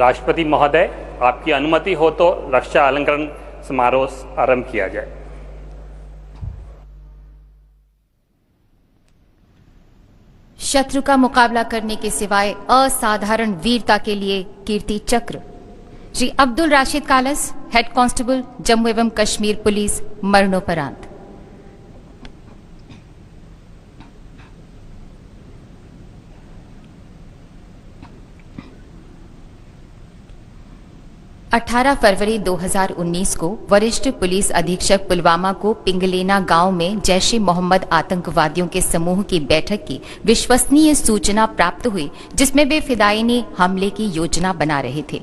राष्ट्रपति महोदय, आपकी अनुमति हो तो रक्षा अलंकरण समारोह आरंभ किया जाए। शत्रु का मुकाबला करने के सिवाय असाधारण वीरता के लिए कीर्ति चक्र श्री अब्दुल राशिद कालस, हेड कांस्टेबल, जम्मू एवं कश्मीर पुलिस, मरणोपरांत। अठारह फरवरी 2019 को वरिष्ठ पुलिस अधीक्षक पुलवामा को पिंगलेना गांव में जैश ए मोहम्मद आतंकवादियों के समूह की बैठक की विश्वसनीय सूचना प्राप्त हुई, जिसमें वे फिदायिनी हमले की योजना बना रहे थे।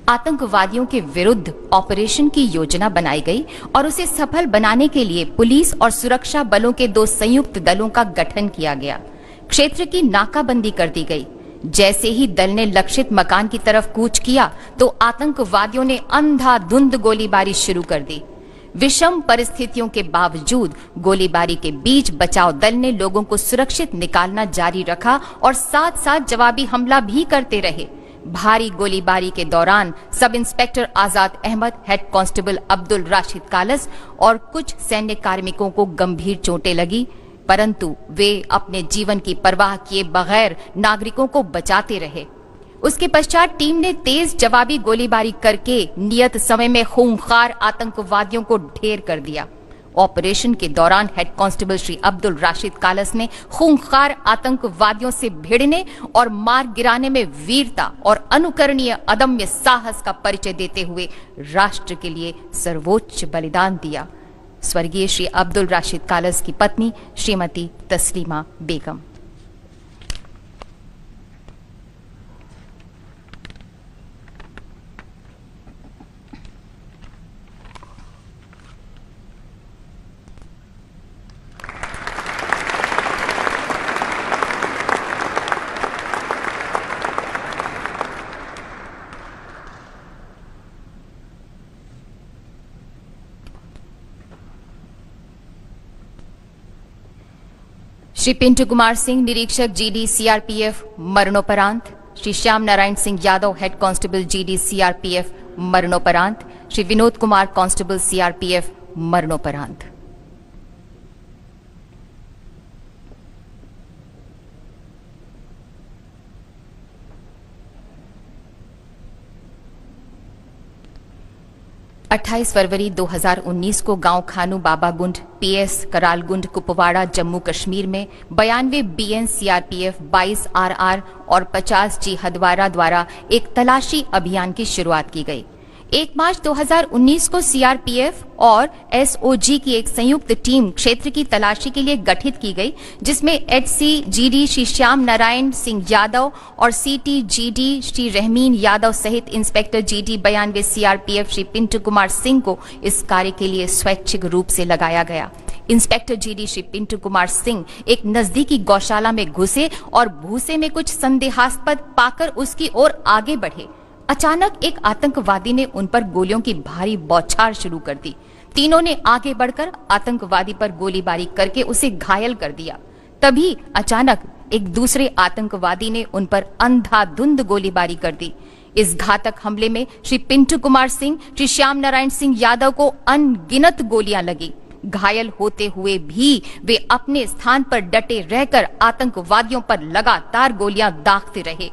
आतंकवादियों के विरुद्ध ऑपरेशन की योजना बनाई गई और उसे सफल बनाने के लिए पुलिस और सुरक्षा बलों के 2 संयुक्त दलों का गठन किया गया। क्षेत्र की नाकाबंदी कर दी गई। जैसे ही दल ने लक्षित मकान की तरफ कूच किया तो आतंकवादियों ने अंधाधुंध गोलीबारी शुरू कर दी। विषम परिस्थितियों के बावजूद गोलीबारी के बीच बचाव दल ने लोगों को सुरक्षित निकालना जारी रखा और साथ साथ जवाबी हमला भी करते रहे। भारी गोलीबारी के दौरान सब इंस्पेक्टर आजाद अहमद, हेड कांस्टेबल अब्दुल राशिद कालस और कुछ सैन्य कार्मिकों को गंभीर चोटें लगी, परंतु वे अपने जीवन की परवाह किए बगैर नागरिकों को बचाते रहे। उसके पश्चात टीम ने तेज जवाबी गोलीबारी करके नियत समय में खूंखार आतंकवादियों को ढेर कर दिया। ऑपरेशन के दौरान हेड कांस्टेबल श्री अब्दुल राशिद कालस ने खूंखार आतंकवादियों से भिड़ने और मार गिराने में वीरता और अनुकरणीय अदम्य साहस का परिचय देते हुए राष्ट्र के लिए सर्वोच्च बलिदान दिया। स्वर्गीय श्री अब्दुल राशिद कालस की पत्नी श्रीमती तस्लीमा बेगम। श्री पिंटू कुमार सिंह, निरीक्षक जीडी सीआरपीएफ, मरणोपरांत। Shri Shyam Narayan Singh Yadav, head constable GD CRPF, मरणोपरांत। श्री विनोद कुमार, कांस्टेबल सीआरपीएफ, मरणोपरांत। अट्ठाईस फरवरी 2019 को गांव खानू बाबागुंड, पीएस करालगुंड, कुपवाड़ा, जम्मू कश्मीर में 92 बीएन सीआरपीएफ, 22 आरआर और 50 जी हदवारा द्वारा एक तलाशी अभियान की शुरुआत की गई। 1 मार्च 2019 को सीआरपीएफ और एसओजी की एक संयुक्त टीम क्षेत्र की तलाशी के लिए गठित की गई, जिसमें एचसी जीडी श्री श्याम नारायण सिंह यादव और सीटी जीडी श्री रहमीन यादव सहित inspector GD 92 CRPF Shri Pintu Kumar Singh को इस कार्य के लिए स्वैच्छिक रूप से लगाया गया। इंस्पेक्टर जीडी श्री पिंटू कुमार सिंह एक नजदीकी गौशाला में घुसे और भूसे में कुछ संदेहास्पद पाकर उसकी ओर आगे बढ़े। अचानक एक आतंकवादी ने उन पर गोलियों की भारी बौछार शुरू कर दी। तीनों ने आगे बढ़कर आतंकवादी पर गोलीबारी करके उसे घायल कर दिया। तभी अचानक एक दूसरे आतंकवादी ने उन पर अंधाधुंध गोलीबारी कर दी। इस घातक हमले में श्री पिंटू कुमार सिंह, श्री श्याम नारायण सिंह यादव को अनगिनत गोलियां लगी। घायल होते हुए भी वे अपने स्थान पर डटे रहकर आतंकवादियों पर लगातार गोलियां दागते रहे।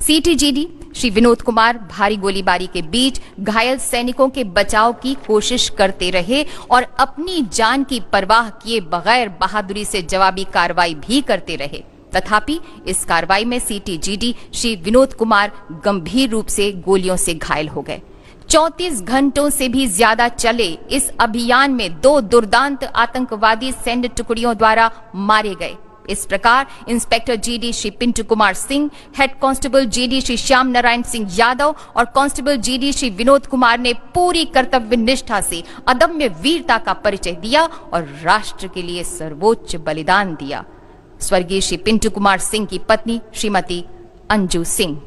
सीटीजीडी श्री विनोद कुमार भारी गोलीबारी के बीच घायल सैनिकों के बचाव की कोशिश करते रहे और अपनी जान की परवाह किए बगैर बहादुरी से जवाबी कार्रवाई भी करते रहे। तथापि इस कार्रवाई में सीटीजीडी श्री विनोद कुमार गंभीर रूप से गोलियों से घायल हो गए। 34 घंटों से भी ज्यादा चले इस अभियान में 2 दुर्दांत आतंकवादी सैन्य टुकड़ियों द्वारा मारे गए। इस प्रकार inspector GD Shri Pintu Kumar Singh, head constable GD Shri Shyam Narayan Singh Yadav और कांस्टेबल जीडी श्री विनोद कुमार ने पूरी कर्तव्य निष्ठा से अदम्य वीरता का परिचय दिया और राष्ट्र के लिए सर्वोच्च बलिदान दिया। स्वर्गीय श्री पिंटू कुमार सिंह की पत्नी श्रीमती अंजू सिंह।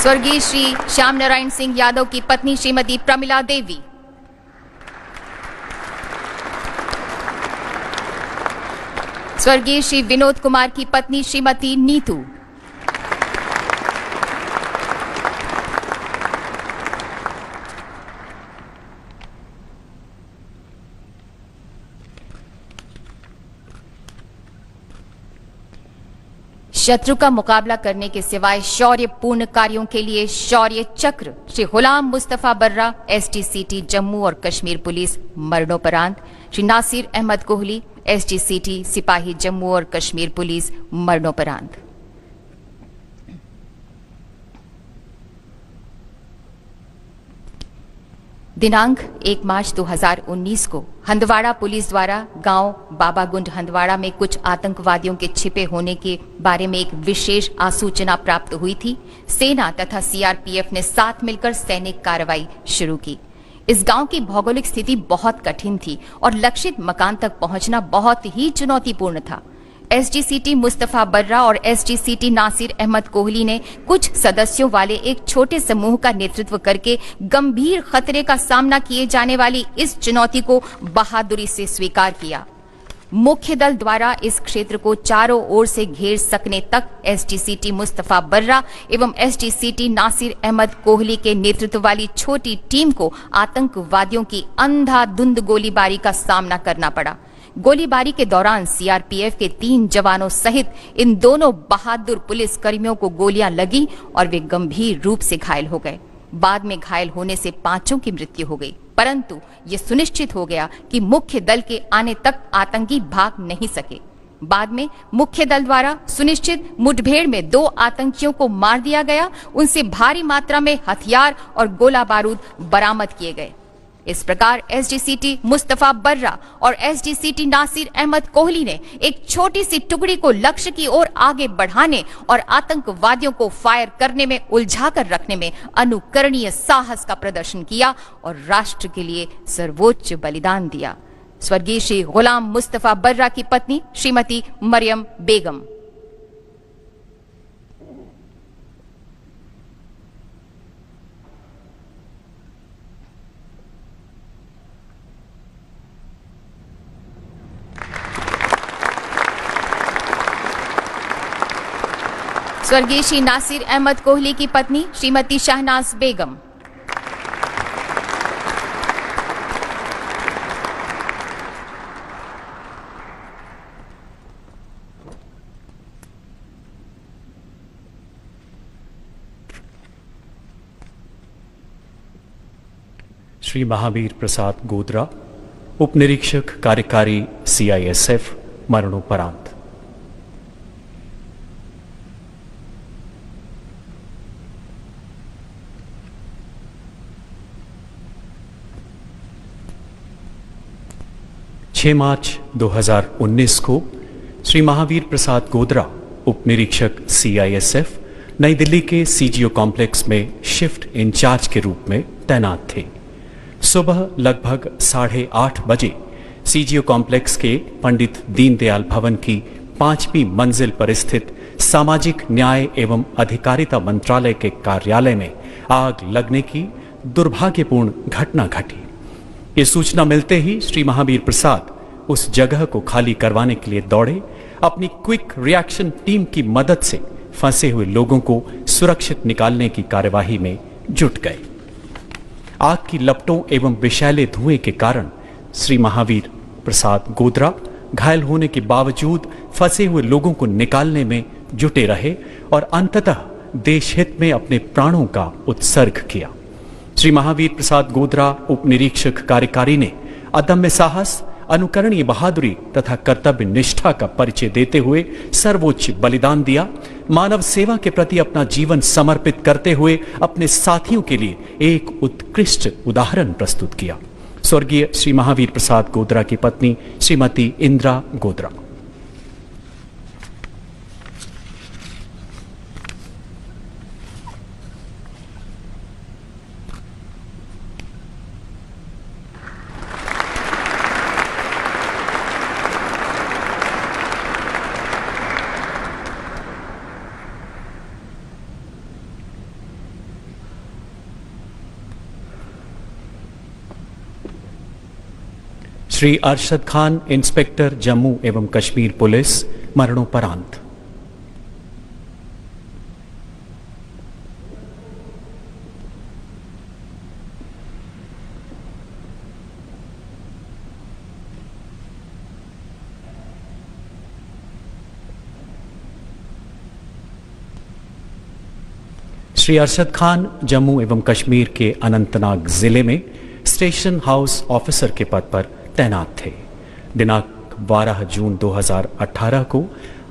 स्वर्गीय श्री श्याम नारायण सिंह यादव की पत्नी श्रीमती प्रमिला देवी, स्वर्गीय श्री विनोद कुमार की पत्नी श्रीमती नीतू, शत्रु का मुकाबला करने के सिवाय शौर्यपूर्ण कार्यों के लिए शौर्य चक्र श्री गुलाम मुस्तफा बर्रा, एसटीसीटी जम्मू और कश्मीर पुलिस मरणोपरांत, श्री नासिर अहमद कोहली, एसटीसीटी सिपाही जम्मू और कश्मीर पुलिस मरणोपरांत। दिनांक 1 मार्च 2019 को हंदवाड़ा पुलिस द्वारा गांव बाबागुंड हंदवाड़ा में कुछ आतंकवादियों के छिपे होने के बारे में एक विशेष आसूचना प्राप्त हुई थी। सेना तथा सीआरपीएफ ने साथ मिलकर सैनिक कार्रवाई शुरू की। इस गांव की भौगोलिक स्थिति बहुत कठिन थी और लक्षित मकान तक पहुंचना बहुत ही चुनौतीपूर्ण था। एसटीसीटी मुस्तफा बर्रा और एसटीसीटी नासिर अहमद कोहली ने कुछ सदस्यों वाले एक छोटे समूह का नेतृत्व करके गंभीर खतरे का सामना किए जाने वाली इस चुनौती को बहादुरी से स्वीकार किया। मुख्य दल द्वारा इस क्षेत्र को चारों ओर से घेर सकने तक एसटीसीटी मुस्तफा बर्रा एवं एसटीसीटी नासिर अहमद कोहली के नेतृत्व वाली छोटी टीम को आतंकवादियों की अंधाधुंध गोलीबारी का सामना करना पड़ा। गोलीबारी के दौरान सीआरपीएफ के 3 जवानों सहित इन दोनों बहादुर पुलिस कर्मियों को गोलियां लगी और वे गंभीर रूप से घायल हो गए। बाद में घायल होने से 5 की मृत्यु हो गई, परंतु ये सुनिश्चित हो गया कि मुख्य दल के आने तक आतंकी भाग नहीं सके। बाद में मुख्य दल द्वारा सुनिश्चित मुठभेड़ में 2 आतंकियों को मार दिया गया। उनसे भारी मात्रा में हथियार और गोला बारूद बरामद किए गए। इस प्रकार एसडीसीटी मुस्तफा बर्रा और एसडीसीटी नासिर अहमद कोहली ने एक छोटी सी टुकड़ी को लक्ष्य की ओर आगे बढ़ाने और आतंकवादियों को फायर करने में उलझाकर रखने में अनुकरणीय साहस का प्रदर्शन किया और राष्ट्र के लिए सर्वोच्च बलिदान दिया। स्वर्गीय श्री गुलाम मुस्तफा बर्रा की पत्नी श्रीमती मरियम बेगम, स्वर्गीय श्री नासिर अहमद कोहली की पत्नी श्रीमती शहनाज बेगम, श्री महावीर प्रसाद गोदरा, उप निरीक्षक कार्यकारी सीआईएसएफ मरणोपरांत। मार्च 2019 को श्री महावीर प्रसाद गोदरा, उप निरीक्षक सीआईएसएफ, नई दिल्ली के सीजीओ कॉम्प्लेक्स में शिफ्ट इंचार्ज के रूप में तैनात थे। सुबह लगभग 8:30 बजे सीजीओ कॉम्प्लेक्स के पंडित दीनदयाल भवन की 5वीं मंजिल पर स्थित सामाजिक न्याय एवं अधिकारिता मंत्रालय के कार्यालय में आग लगने की दुर्भाग्यपूर्ण घटना घटी। ये सूचना मिलते ही श्री महावीर प्रसाद उस जगह को खाली करवाने के लिए दौड़े। अपनी क्विक रिएक्शन टीम की मदद से फंसे हुए लोगों को सुरक्षित निकालने की कार्यवाही में जुट गए। आग की लपटों एवं विषैले धुएं के कारण श्री महावीर प्रसाद गोदरा घायल होने के बावजूद फंसे हुए लोगों को निकालने में जुटे रहे और अंततः देश हित में अपने प्राणों का उत्सर्ग किया। श्री महावीर प्रसाद गोदरा, उप निरीक्षक कार्यकारी ने अदम्य साहस, अनुकरणीय बहादुरी तथा कर्तव्य निष्ठा का परिचय देते हुए सर्वोच्च बलिदान दिया। मानव सेवा के प्रति अपना जीवन समर्पित करते हुए अपने साथियों के लिए एक उत्कृष्ट उदाहरण प्रस्तुत किया। स्वर्गीय श्री महावीर प्रसाद गोदरा की पत्नी श्रीमती इंदिरा गोदरा। श्री अरशद खान, इंस्पेक्टर जम्मू एवं कश्मीर पुलिस, मरणोपरांत। श्री अरशद खान जम्मू एवं कश्मीर के अनंतनाग जिले में स्टेशन हाउस ऑफिसर के पद पर तैनात थे। दिनांक 12 जून 2018 को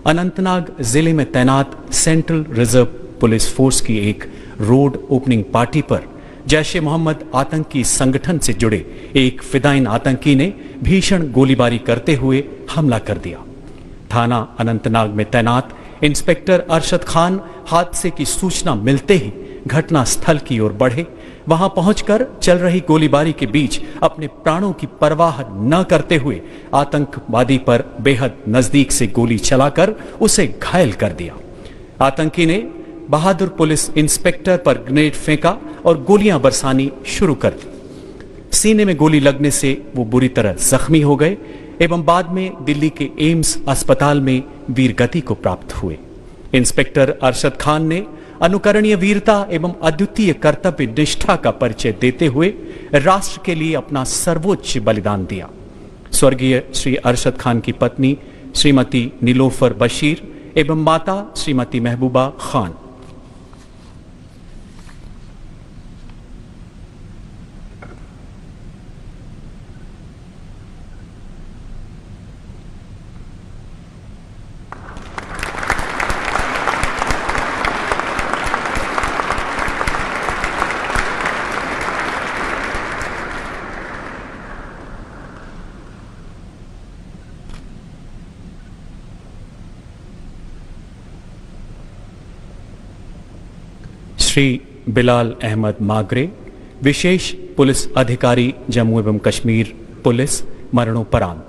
अनंतनाग जिले में तैनात सेंट्रल रिजर्व पुलिस फोर्स की एक रोड ओपनिंग पार्टी पर जैश ए मोहम्मद आतंकी संगठन से जुड़े एक फिदाइन आतंकी ने भीषण गोलीबारी करते हुए हमला कर दिया। थाना अनंतनाग में तैनात इंस्पेक्टर अरशद खान हादसे की सूचना मिलते ही घटना स्थल की ओर बढ़े। वहां पहुंचकर चल रही गोलीबारी के बीच अपने प्राणों की परवाह न करते हुए आतंकवादी पर बेहद नजदीक से गोली चलाकर उसे घायल कर दिया। आतंकी ने बहादुर पुलिस इंस्पेक्टर पर ग्रेनेड फेंका और गोलियां बरसानी शुरू कर दी। सीने में गोली लगने से वो बुरी तरह जख्मी हो गए एवं बाद में दिल्ली के एम्स अस्पताल में वीरगति को प्राप्त हुए। इंस्पेक्टर अरशद खान ने अनुकरणीय वीरता एवं अद्वितीय कर्तव्य निष्ठा का परिचय देते हुए राष्ट्र के लिए अपना सर्वोच्च बलिदान दिया। स्वर्गीय श्री अरशद खान की पत्नी श्रीमती नीलोफर बशीर एवं माता श्रीमती महबूबा खान। श्री बिलाल अहमद मागरे, विशेष पुलिस अधिकारी जम्मू एवं कश्मीर पुलिस, मरणोपरांत।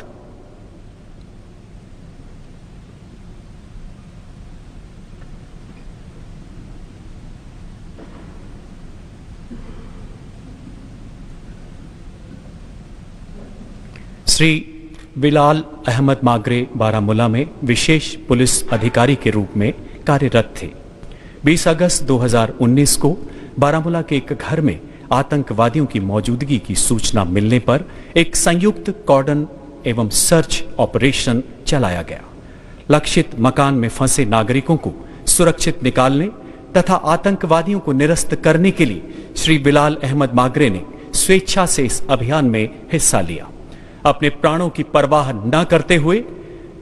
श्री बिलाल अहमद मागरे बारामूला में विशेष पुलिस अधिकारी के रूप में कार्यरत थे। 20 अगस्त 2019 को बारामूला के एक घर में आतंकवादियों की मौजूदगी की सूचना मिलने पर एक संयुक्त कॉर्डन एवं सर्च ऑपरेशन चलाया गया। लक्षित मकान में फंसे नागरिकों को सुरक्षित निकालने तथा आतंकवादियों को निरस्त करने के लिए श्री बिलाल अहमद मागरे ने स्वेच्छा से इस अभियान में हिस्सा लिया। अपने प्राणों की परवाह न करते हुए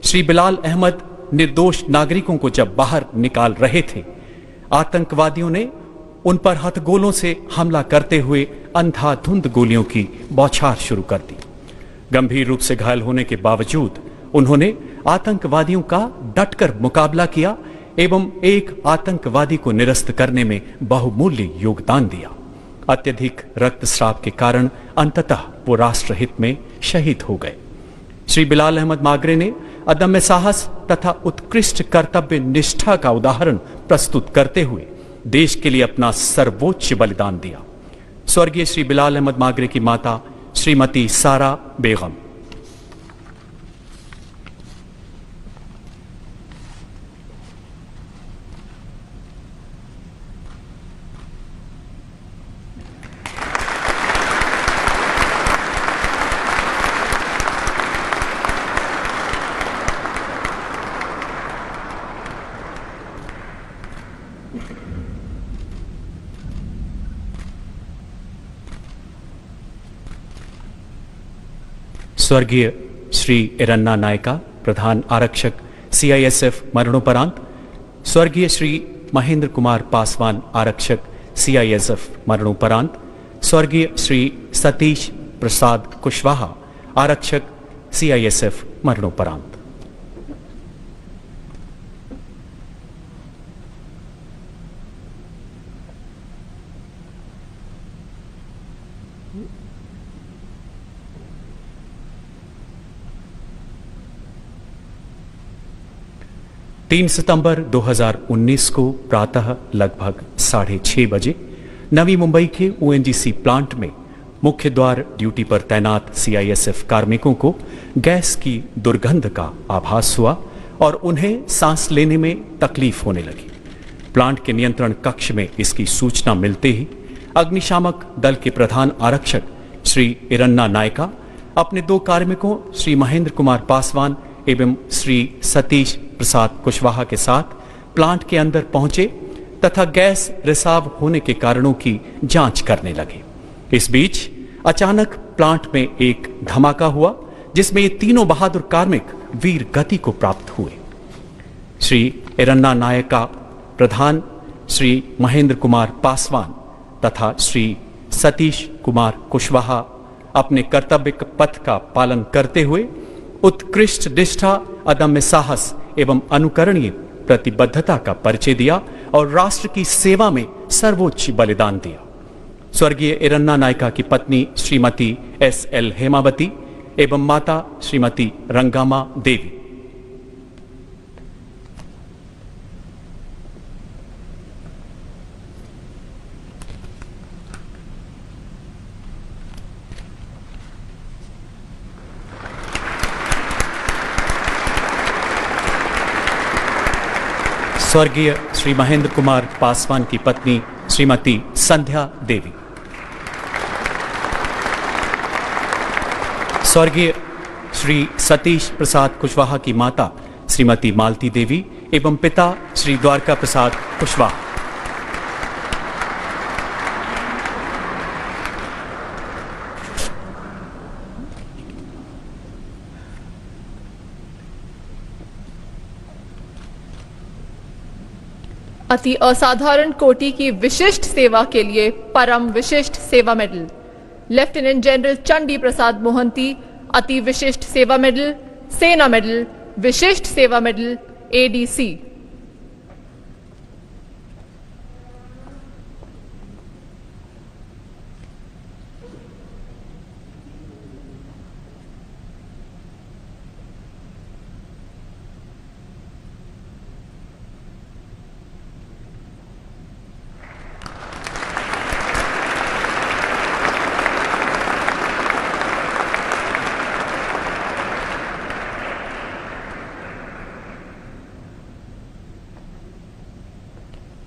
श्री बिलाल अहमद निर्दोष नागरिकों को जब बाहर निकाल रहे थे, आतंकवादियों ने उन पर हथगोलों से हमला करते हुए अंधाधुंध गोलियों की बौछार शुरू कर दी। गंभीर रूप से घायल होने के बावजूद उन्होंने आतंकवादियों का डटकर मुकाबला किया एवं एक आतंकवादी को निरस्त करने में बहुमूल्य योगदान दिया। अत्यधिक रक्तस्राव के कारण अंततः वो राष्ट्रहित में शहीद हो गए। श्री बिलाल अहमद मागरे ने अदम्य साहस तथा उत्कृष्ट कर्तव्य निष्ठा का उदाहरण प्रस्तुत करते हुए देश के लिए अपना सर्वोच्च बलिदान दिया। स्वर्गीय श्री बिलाल अहमद मागरे की माता श्रीमती सारा बेगम। स्वर्गीय श्री इरन्ना नायका, प्रधान आरक्षक CISF, मरणोपरांत। स्वर्गीय श्री महेंद्र कुमार पासवान, आरक्षक CISF, मरणोपरांत। स्वर्गीय श्री सतीश प्रसाद कुशवाहा, आरक्षक CISF, मरणोपरांत। तीन सितंबर 2019 को प्रातः लगभग 6:30 बजे नवी मुंबई के ONGC प्लांट में मुख्य द्वार ड्यूटी पर तैनात सीआईएसएफ कार्मिकों को गैस की दुर्गंध का आभास हुआ और उन्हें सांस लेने में तकलीफ होने लगी। प्लांट के नियंत्रण कक्ष में इसकी सूचना मिलते ही अग्निशामक दल के प्रधान आरक्षक श्री इरन्ना नायका अपने 2 कार्मिकों श्री महेंद्र कुमार पासवान एवं श्री सतीश प्रसाद कुशवाहा के साथ प्लांट के अंदर पहुंचे तथा गैस रिसाव होने के कारणों की जांच करने लगे। इस बीच अचानक प्लांट में एक धमाका हुआ जिसमें ये तीनों बहादुर कार्मिक वीर गति को प्राप्त हुए। श्री इरन्ना नायका प्रधान, श्री महेंद्र कुमार पासवान तथा श्री सतीश कुमार कुशवाहा अपने कर्तव्य पथ का पालन करते हुए उत्कृष्ट निष्ठा, अदम्य साहस एवं अनुकरणीय प्रतिबद्धता का परिचय दिया और राष्ट्र की सेवा में सर्वोच्च बलिदान दिया। स्वर्गीय इरन्ना नायका की पत्नी श्रीमती SL हेमावती एवं माता श्रीमती रंगामा देवी। स्वर्गीय श्री महेंद्र कुमार पासवान की पत्नी श्रीमती संध्या देवी। स्वर्गीय श्री सतीश प्रसाद कुशवाहा की माता श्रीमती मालती देवी एवं पिता श्री द्वारका प्रसाद कुशवाहा। अति असाधारण कोटि की विशिष्ट सेवा के लिए Param Vishisht Seva medal lieutenant general Chandi Prasad Mohanty, Ati Vishisht Seva medal, Sena medal, Vishisht Seva medal ADC।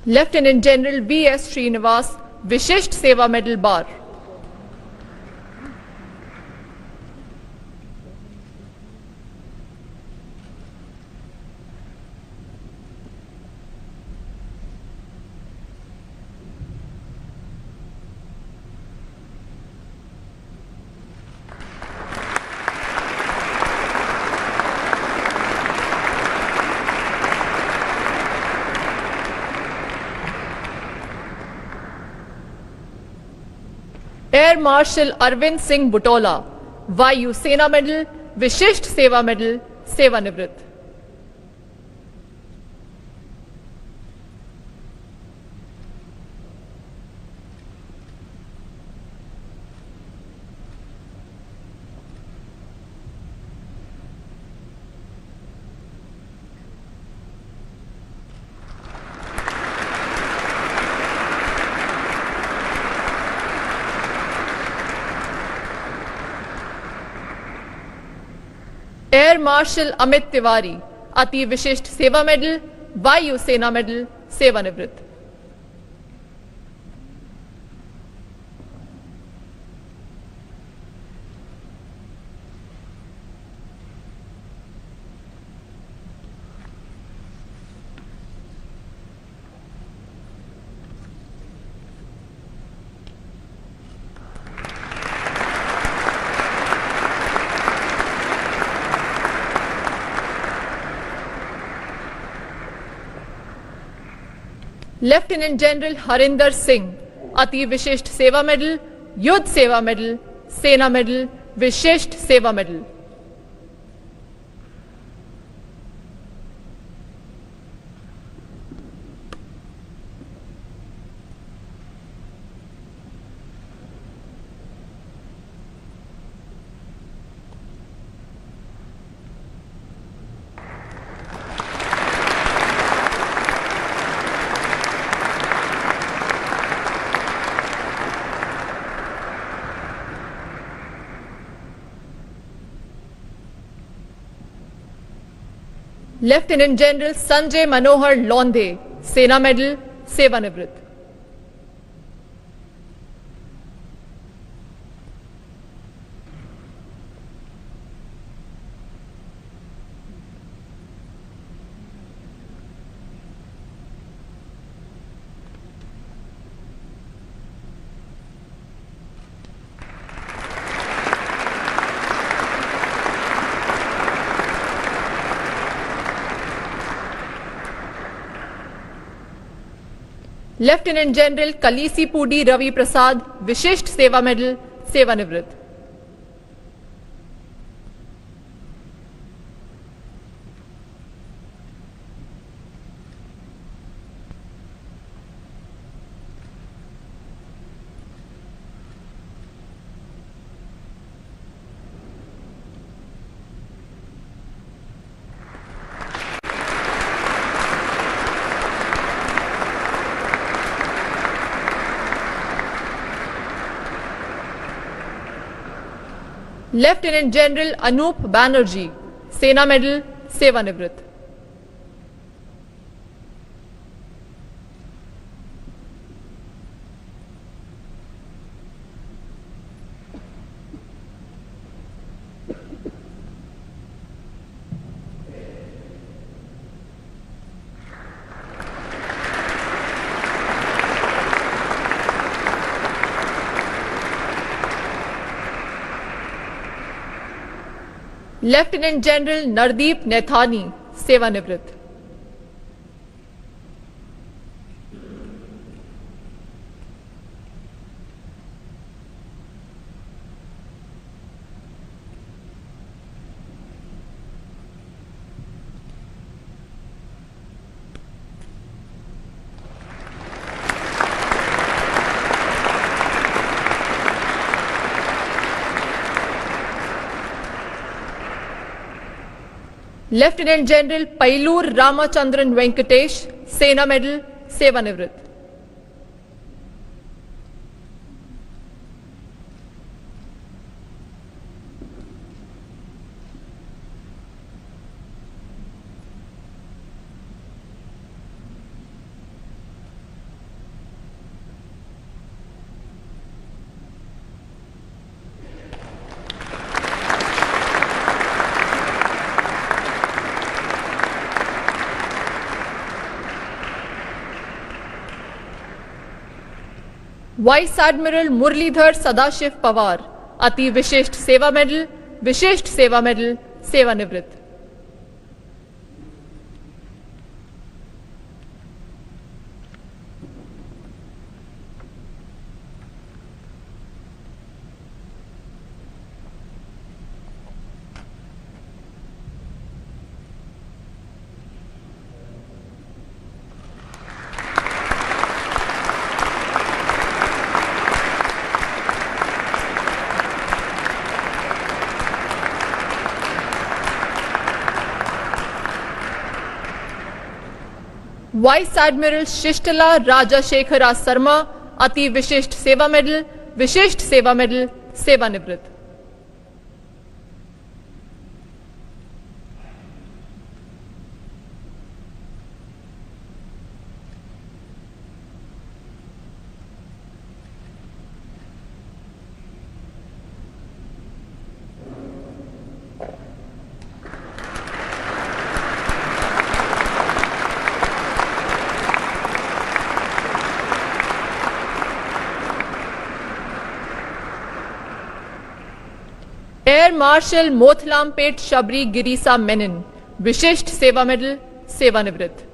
Lieutenant general BS Srinivas, Vishisht Seva medal bar. Air marshal Arvind Singh Butola, Vayu Sena medal, Vishisht Seva medal, सेवानिवृत्त। एयर मार्शल अमित तिवारी, अति विशिष्ट सेवा मेडल, वायु सेना मेडल, सेवानिवृत्त। लेफ्टिनेंट जनरल हरिंदर सिंह, अति विशिष्ट सेवा मेडल, युद्ध Seva medal, Sena medal, Vishisht Seva medal. Lieutenant general Sanjay मनोहर लोंधे, सेना मेडल, सेवानिवृत्त। लेफ्टिनेंट जनरल कलीसीपूडी रवि प्रसाद, विशिष्ट Seva medal, सेवानिवृत्त। लेफ्टिनेंट जनरल अनूप बैनर्जी, सेना मेडल, सेवानिवृत्त। लेफ्टिनेंट जनरल नरदीप नैथानी, सेवानिवृत्त। लेफ्टिनेंट जनरल पैलूर रामचंद्रन वेंकटेश, सेना मेडल, सेवानिवृत्त। वाइस एडमिरल मुरलीधर सदाशिव पवार, अति विशिष्ट सेवा मेडल, विशिष्ट सेवा मेडल, सेवानिवृत्त। वाइस एडमिरल शिष्टला राजाशेखरा शर्मा, अति विशिष्ट सेवा मेडल, विशिष्ट सेवा मेडल, सेवानिवृत्त। एयर मार्शल मोथलामपेट शबरी गिरीसा मेनन, विशिष्ट सेवा मेडल, सेवानिवृत्त।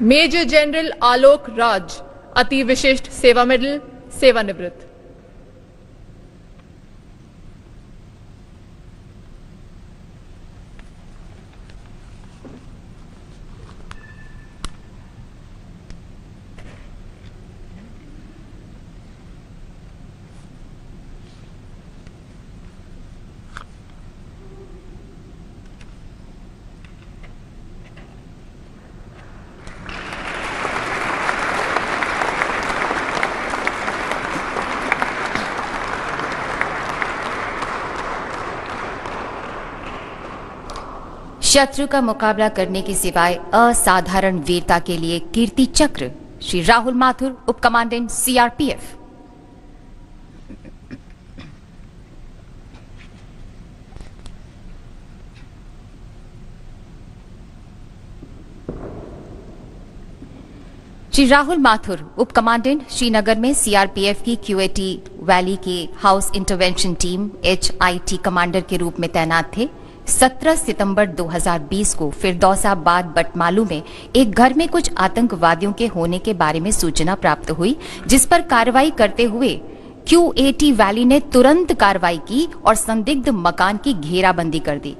मेजर जनरल आलोक राज, अति विशिष्ट सेवा मेडल, सेवानिवृत्त। शत्रु का मुकाबला करने की सिवाय असाधारण वीरता के लिए कीर्ति चक्र श्री राहुल माथुर, उप कमांडेंट सीआरपीएफ। श्री राहुल माथुर, उप कमांडेंट, श्रीनगर में सीआरपीएफ की क्यूएटी वैली के house intervention team HIT commander के रूप में तैनात थे। 17 सितंबर 2020 को फिरदौसाबाद बटमालू में एक घर में कुछ आतंकवादियों के होने के बारे में सूचना प्राप्त हुई, जिस पर कार्रवाई करते हुए क्यूएटी वैली ने तुरंत कार्रवाई की और संदिग्ध मकान की घेराबंदी कर दी।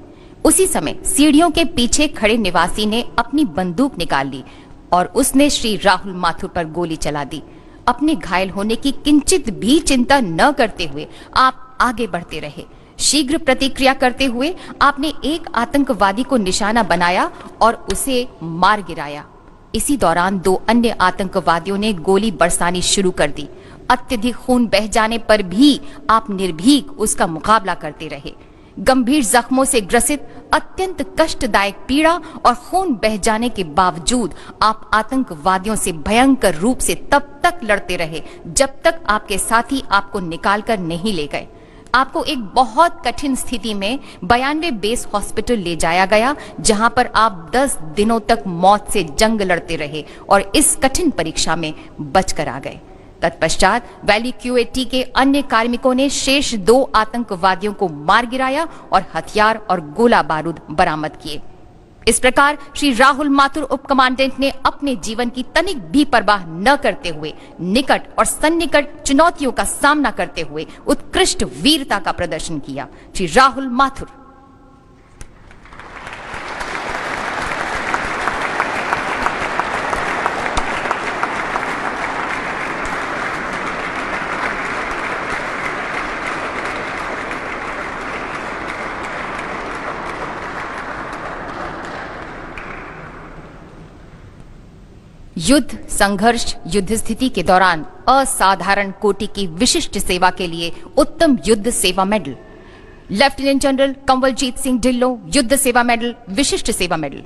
उसी समय सीढ़ियों के पीछे खड़े निवासी ने अपनी बंदूक निकाल ली और उसने श्री राहुल माथुर पर गोली चला दी। अपने घायल होने की किंचित भी चिंता न करते हुए आप आगे बढ़ते रहे। शीघ्र प्रतिक्रिया करते हुए आपने एक आतंकवादी को निशाना बनाया और उसे मार गिराया। इसी दौरान 2 अन्य आतंकवादियों ने गोली बरसानी शुरू कर दी। अत्यधिक खून बह जाने पर भी आप निर्भीक उसका मुकाबला करते रहे। गंभीर जख्मों से ग्रसित, अत्यंत कष्टदायक पीड़ा और खून बह जाने के बावजूद आप आतंकवादियों से भयंकर रूप से तब तक लड़ते रहे जब तक आपके साथी आपको निकालकर नहीं ले गए। आपको एक बहुत कठिन स्थिति में 92 बेस हॉस्पिटल ले जाया गया, जहां पर आप 10 दिनों तक मौत से जंग लड़ते रहे और इस कठिन परीक्षा में बचकर आ गए। तत्पश्चात वैली क्यूएटी के अन्य कार्मिकों ने शेष 2 आतंकवादियों को मार गिराया और हथियार और गोला बारूद बरामद किए। इस प्रकार श्री राहुल माथुर, उप कमांडेंट, ने अपने जीवन की तनिक भी परवाह न करते हुए निकट और सन्निकट चुनौतियों का सामना करते हुए उत्कृष्ट वीरता का प्रदर्शन किया। श्री राहुल माथुर। युद्ध, संघर्ष, युद्ध स्थिति के दौरान असाधारण कोटि की विशिष्ट सेवा के लिए Uttam Yuddh Seva medal, lieutenant general Kanwaljit Singh Dhillon, Yuddh Seva medal, Vishisht Seva medal.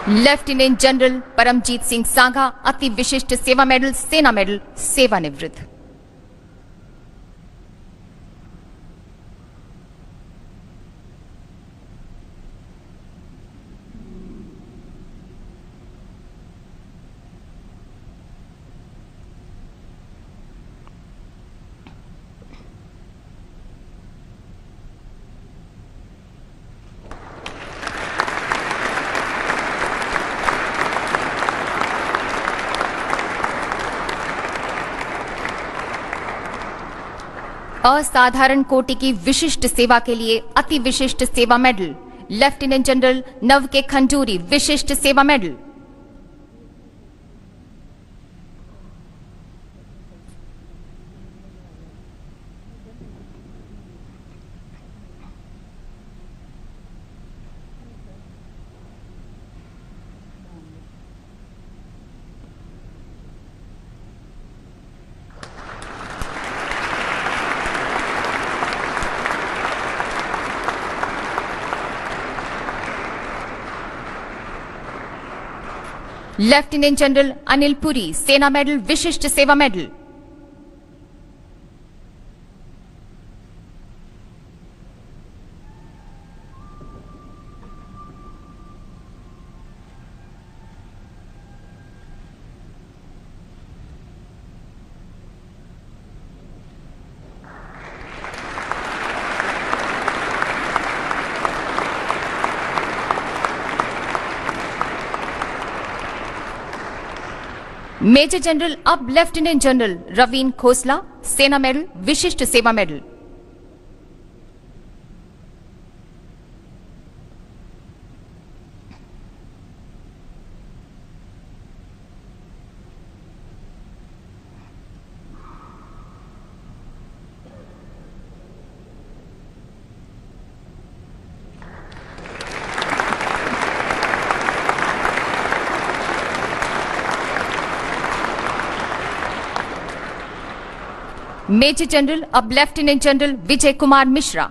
Lieutenant general Paramjit Singh Sangha, Ati Vishisht Seva medal, Sena medal, सेवानिवृत्त। असाधारण कोटि की विशिष्ट सेवा के लिए अति Vishisht Seva medal, lieutenant general नव के Khanduri, Vishisht Seva medal. Lieutenant general Anil Puri, Sena medal, Vishisht Seva medal. Major general अब lieutenant general Raveen Khosla, Sena medal, Vishisht Seva medal. Major general अब lieutenant general Vijay Kumar Mishra.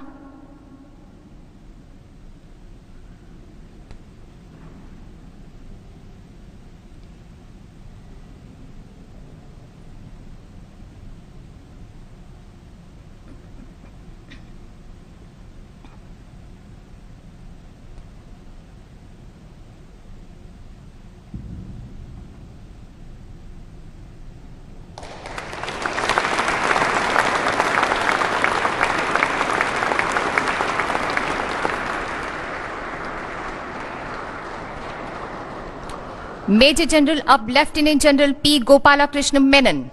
Major general अब lieutenant general P Gopalakrishna Menon.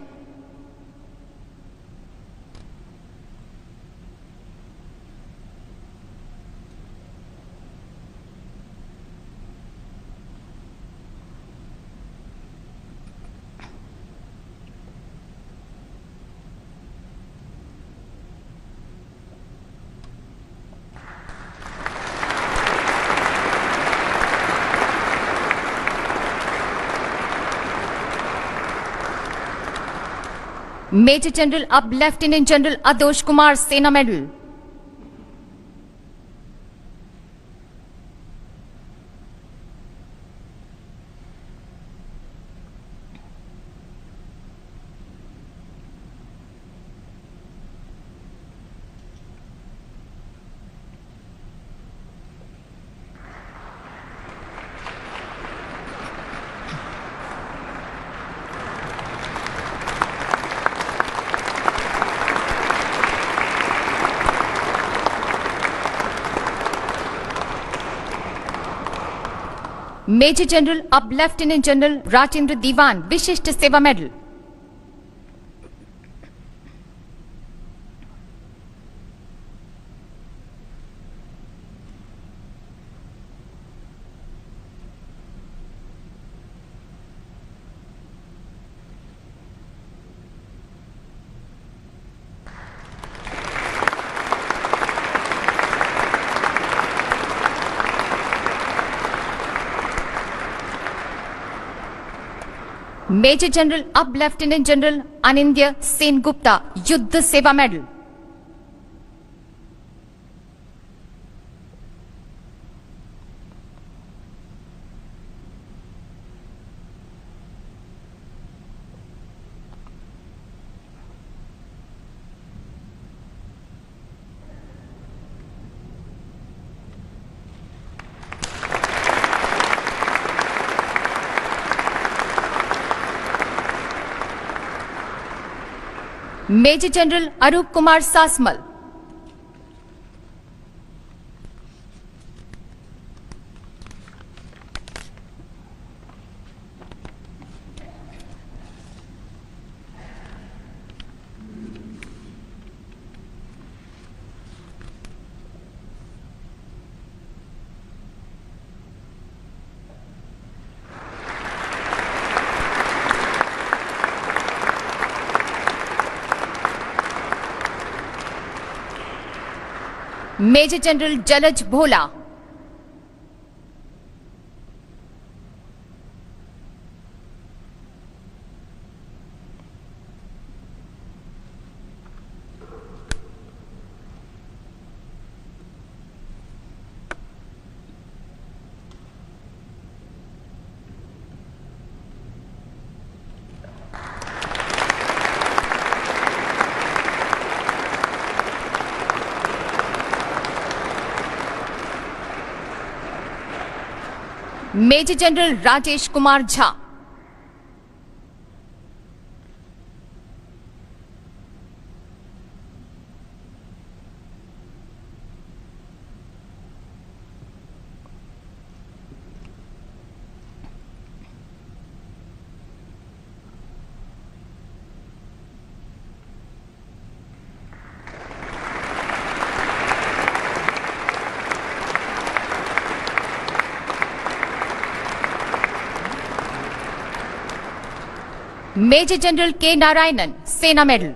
Major general अब lieutenant general Adosh Kumar Sena medal. Major general अब lieutenant general Rajendra Dewan Vishisht Seva medal. Major general अब lieutenant general Anindya Sengupta युद्ध Seva medal. Major general Arup Kumar Sasmal. Major general Jalaj Bhola. Major general Rajesh Kumar Jha. Major general K Narayanan Sena medal.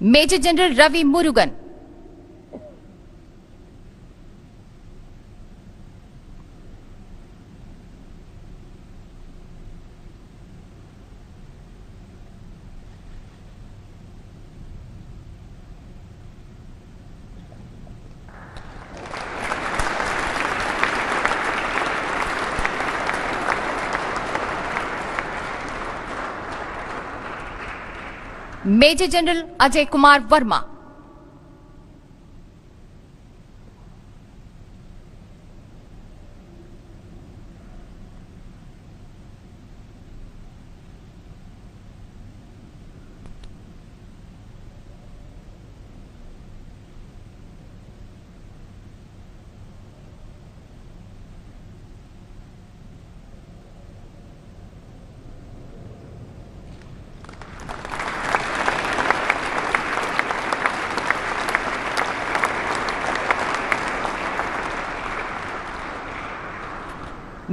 Major general Ravi Murugan, major general Ajay Kumar Verma,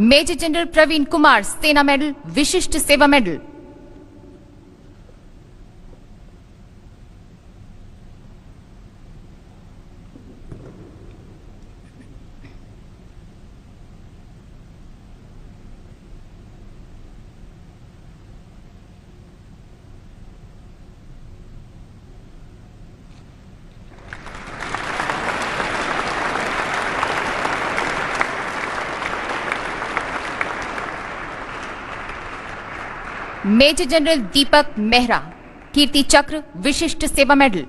major general Praveen Kumar, Sena medal, Vishisht Seva medal, major general Deepak Mehra, Kirti Chakra, Vishisht Seva medal,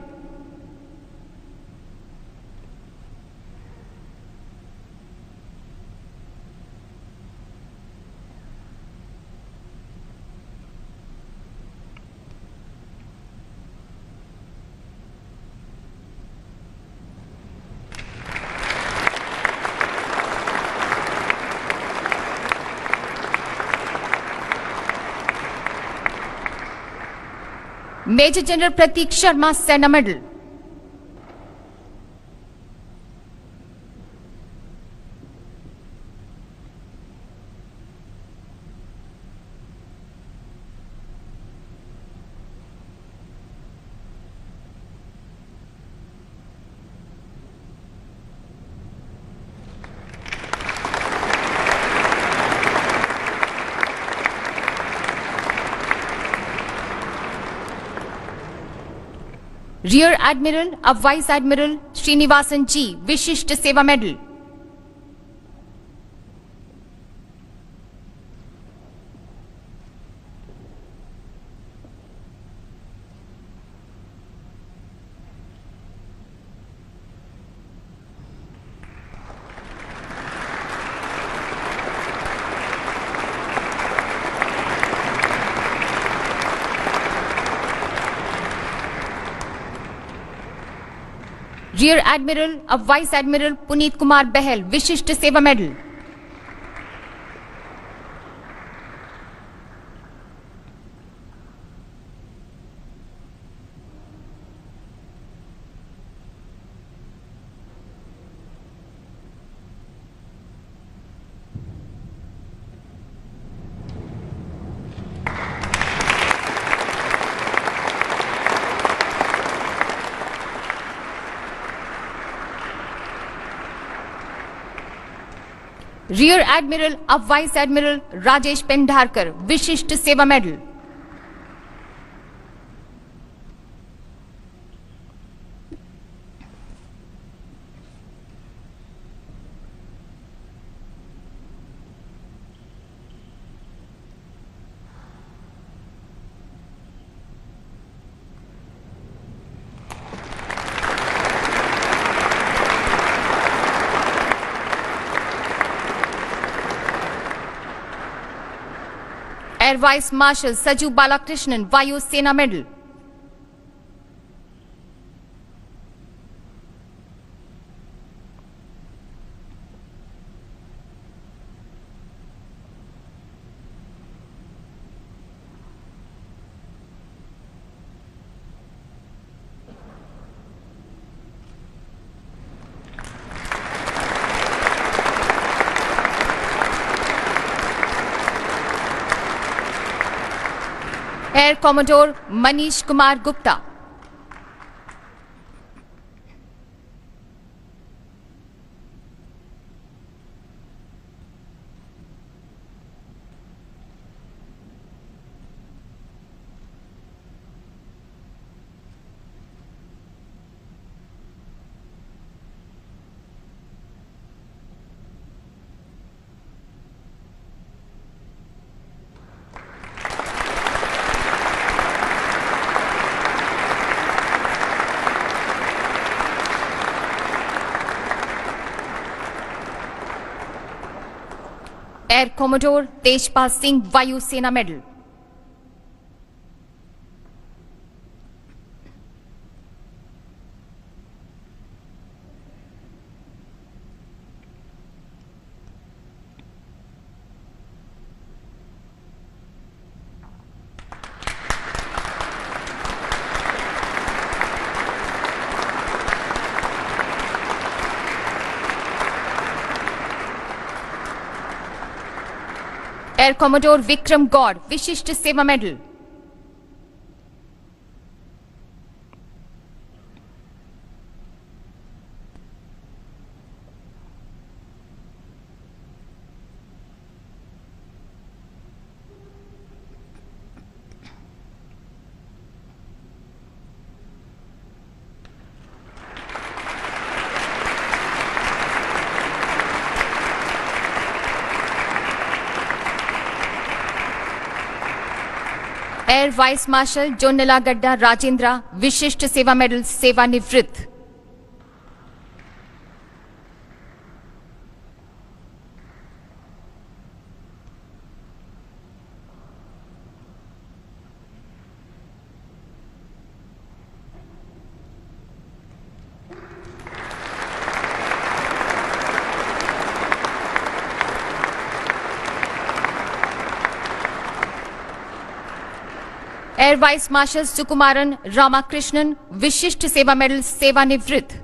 major general Prateek Sharma, Sena medal, rear admiral अब vice admiral Srinivasan ji, Vishisht Seva medal, rear admiral अब vice admiral Puneet Kumar Bahl, Vishisht Seva medal, rear admiral अब vice admiral Rajesh Pendharkar, Vishisht Seva medal, air vice marshal Saju Balakrishnan, Vayu Sena medal, air commodore Manish Kumar Gupta, air commodore Tejpal Singh Vayu Sena medal. Air commodore Vikram Gaur Vishisht Seva medal. Air vice marshal Jonnalagadda Rajendra Vishisht Seva medal सेवानिवृत्त। Air vice marshal Sukumaran Ramakrishnan Vishisht Seva medal सेवानिवृत्त।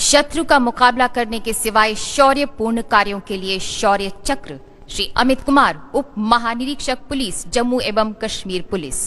शत्रु का मुकाबला करने के सिवाय शौर्यपूर्ण कार्यों के लिए शौर्य चक्र श्री अमित कुमार उप महानिरीक्षक पुलिस जम्मू एवं कश्मीर पुलिस।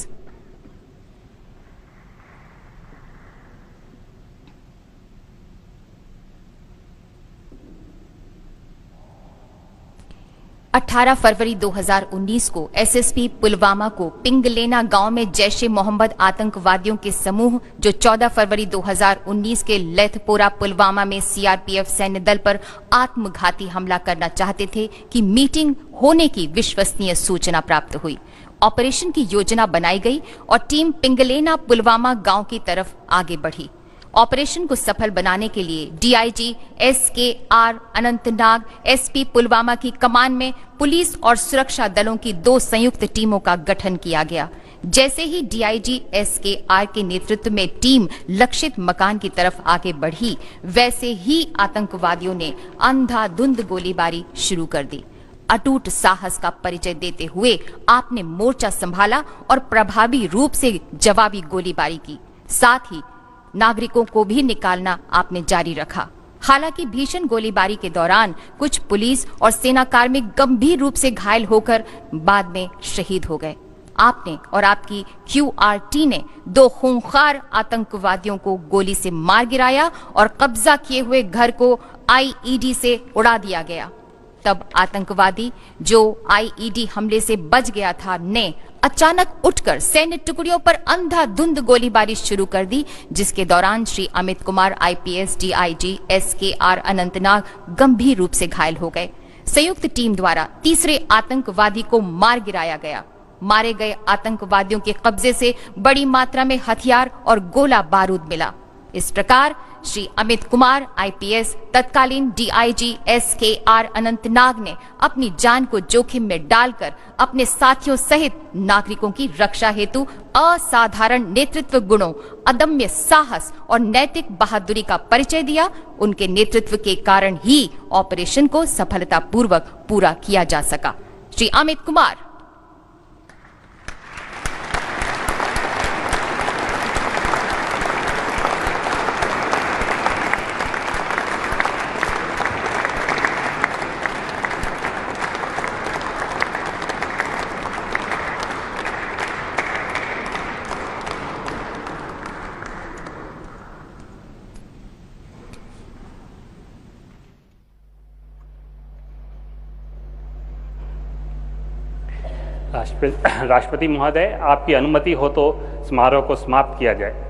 18 फरवरी 2019 को एसएसपी पुलवामा को पिंगलेना गांव में जैश ए मोहम्मद आतंकवादियों के समूह जो 14 फरवरी 2019 के लेथपोरा पुलवामा में सीआरपीएफ सैन्य दल पर आत्मघाती हमला करना चाहते थे कि मीटिंग होने की विश्वसनीय सूचना प्राप्त हुई। ऑपरेशन की योजना बनाई गई और टीम पिंगलेना पुलवामा गांव की तरफ आगे बढ़ी। ऑपरेशन को सफल बनाने के लिए DIG SKR Anantnag SP Pulwama की कमान में पुलिस और सुरक्षा दलों की 2 संयुक्त टीमों का गठन किया गया। जैसे ही डीआईजी एसकेआर के नेतृत्व में टीम लक्षित मकान की तरफ आगे बढ़ी, वैसे ही आतंकवादियों ने अंधाधुंध गोलीबारी शुरू कर दी। अटूट साहस का परिचय देते हुए आपने मोर्चा संभाला और प्रभावी रूप से जवाबी गोलीबारी की। साथ ही नागरिकों को भी निकालना आपने जारी रखा। हालांकि भीषण गोलीबारी के दौरान कुछ पुलिस और सेना कार्मिक गंभीर रूप से घायल होकर बाद में शहीद हो गए। आपने और आपकी क्यूआरटी ने 2 खूंखार आतंकवादियों को गोली से मार गिराया और कब्जा किए हुए घर को आईईडी से उड़ा दिया गया। तब आतंकवादी जो आईईडी हमले से बच गया था ने अचानक उठकर सैन्य टुकड़ियों पर अंधाधुंध गोलीबारी शुरू कर दी, जिसके दौरान Shri Amit Kumar IPS DIG SKR Anantnag गंभीर रूप से घायल हो गए। संयुक्त टीम द्वारा तीसरे आतंकवादी को मार गिराया गया। मारे गए आतंकवादियों के कब्जे से बड़ी मात्रा में हथियार और गोला बारूद मिला। इस प्रकार श्री अमित कुमार आईपीएस तत्कालीन डीआईजी एसकेआर अनंतनाग ने अपनी जान को जोखिम में डालकर अपने साथियों सहित नागरिकों की रक्षा हेतु असाधारण नेतृत्व गुणों, अदम्य साहस और नैतिक बहादुरी का परिचय दिया। उनके नेतृत्व के कारण ही ऑपरेशन को सफलतापूर्वक पूरा किया जा सका। श्री अमित कुमार। राष्ट्रपति महोदय, आपकी अनुमति हो तो समारोह को समाप्त किया जाए।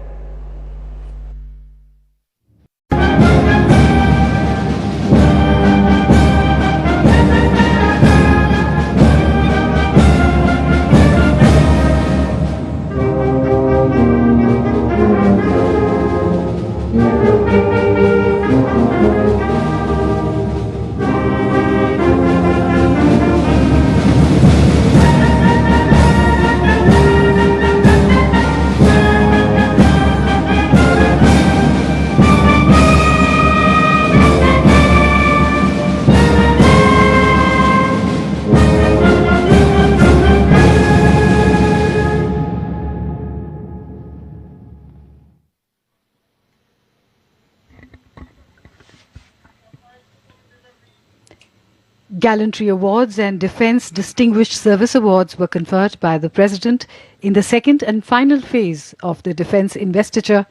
Gallantry Awards and Defence Distinguished Service Awards were conferred by the President in the second and final phase of the Defence Investiture